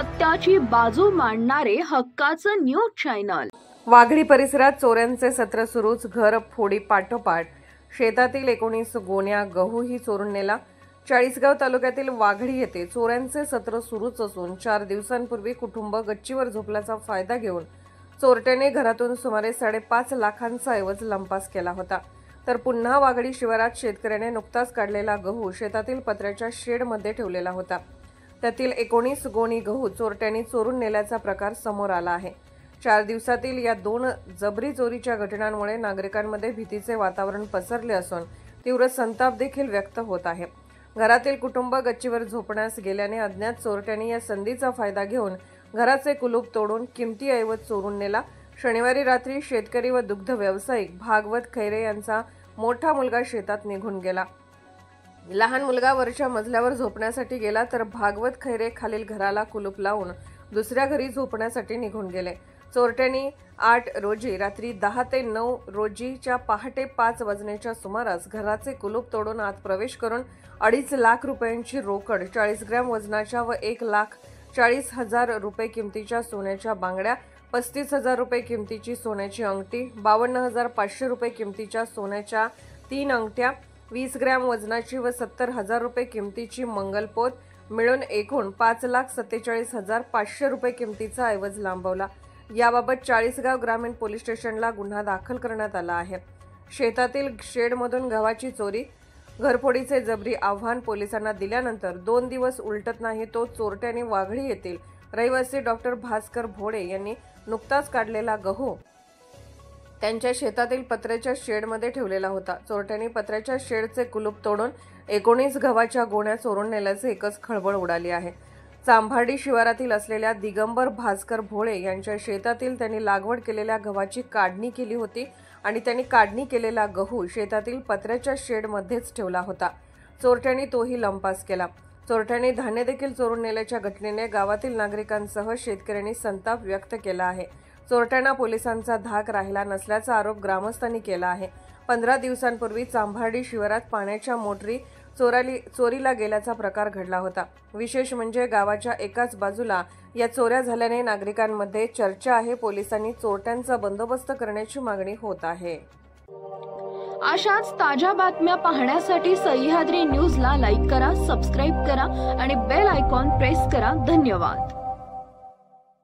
सत्याची बाजू मांडणारे हक्काचं न्यूज चॅनल। वाघडी परिसरात चोऱ्यांचे सत्र सुरूच। घर फोडी पाठोपाठ शेतातील 19 गोण्या गहूही चोरून नेला। चाळीसगाव तालुक्यातील वाघडी येथे चोऱ्यांचे सत्र सुरूच असून 4 दिवसांपूर्वी कुटुंब गच्चीवर झोपल्याचा फायदा घेऊन चोरट्याने घरातून सुमारे 5.5 लाखांचा ऐवज लंपास केला होता। तर पुन्हा वाघडी शिवारात शेतकऱ्याने नुकताच काढलेला गहू शेतातील पत्र्याच्या शेडमध्ये ठेवलेला होता। त्यातील 19 गोणी गहू चोरट्यांनी चोरून नेल्याचा प्रकार समोर आला आहे। 4 दिवसातील या 2 जबरी चोरीच्या घटनांमुळे नागरिकांमध्ये भीतीचे वातावरण पसरले असून तीव्र संताप देखील व्यक्त होत आहे। घरातील कुटुंब गच्चीवर झोपण्यास गेल्याने अज्ञात चोरट्यांनी या संधीचा फायदा घेऊन घराचे कुलूप तोडून किमती ऐवज चोरून नेला। शनिवारी रात्री शेतकरी व दुग्ध व्यावसायिक भागवत खैरे यांचा मोठा मुलगा शेतात निघून गेला। लहान मुलगा वरच्या मजल्यावर झोपण्यासाठी गेला, तर भागवत खैरे खालील घराला कुलूप लावून दुसऱ्या घरी झोपण्यासाठी निघून गेले। चोरट्यांनी 8 रोजी रात्री 10 ते 9 रोजीच्या पहाटे 5 वाजण्याच्या सुमारास घराचे कुलूप तोडून आत प्रवेश करून 2.5 लाख रुपयांची रोकड, 40 ग्रॅम वजनाच्या व 1,40,000 रुपये किमतीच्या सोन्याच्या बांगड्या, 35,000 रुपये किमतीची सोन्याची अंगठी, 52,500 रुपये किमतीच्या सोन्याच्या 3 अंगठ्या, 20 ग्रॅम वजनाची व 70,000 रुपये किमतीची मंगलपोत मिळून एकूण 5,47,500 रुपये किमतीचा ऐवज लांबवला। याबाबत चाळीसगाव ग्रामीण पोलीस स्टेशनला गुन्हा दाखल करण्यात आला आहे। शेतातील शेडमधून गव्हाची चोरी, घरफोडीचे जबरी आव्हान पोलिसांना दिल्यानंतर 2 दिवस उलटत नाही तो चोरट्यांनी वाघडी येथील रहिवासी डॉक्टर भास्कर भोडे यांनी नुकताच काढलेला गहू त्यांच्या शेतातील पत्र्याच्या शेडमध्ये ठेवलेला होता। चोरट्यांनी पत्र्याच्या शेडचे कुलूप तोडून 19 गव्हाच्या गोण्या चोरून नेल्याचे एकच खळबळ उडाली आहे। चांभाडी शिवारातील असलेल्या दिगंबर भास्कर भोळे यांच्या शेतातील त्यांनी लागवड केलेल्या गव्हाची काढणी केली होती आणि त्यांनी काढणी केलेला गहू शेतातील पत्र्याच्या शेडमध्येच ठेवला होता। चोरट्यांनी तोही लंपास केला। चोरट्यांनी धान्य देखील चोरून नेल्याच्या घटनेने गावातील नागरिकांसह शेतकऱ्यांनी संताप व्यक्त केला आहे। चोरट्यांना पोलिसांचा धाक राहिला नसल्याचा आरोप ग्रामस्थांनी केला आहे। 15 दिवसांपूर्वी चांभाडी शिवारात पाण्याच्या मोटरी चोरीला गेल्याचा प्रकार घडला होता। विशेष म्हणजे गावाच्या एकाच बाजूला या चोऱ्या झाल्याने नागरिकांमध्ये चर्चा आहे। पोलिसांनी चोरट्यांचा बंदोबस्त करण्याची मागणी होत आहे। अशाच ताज्या बातम्या पाहण्यासाठी सह्याद्री न्यूजला लाईक करा, सबस्क्राईब करा आणि बेल आयकॉन प्रेस करा। धन्यवाद।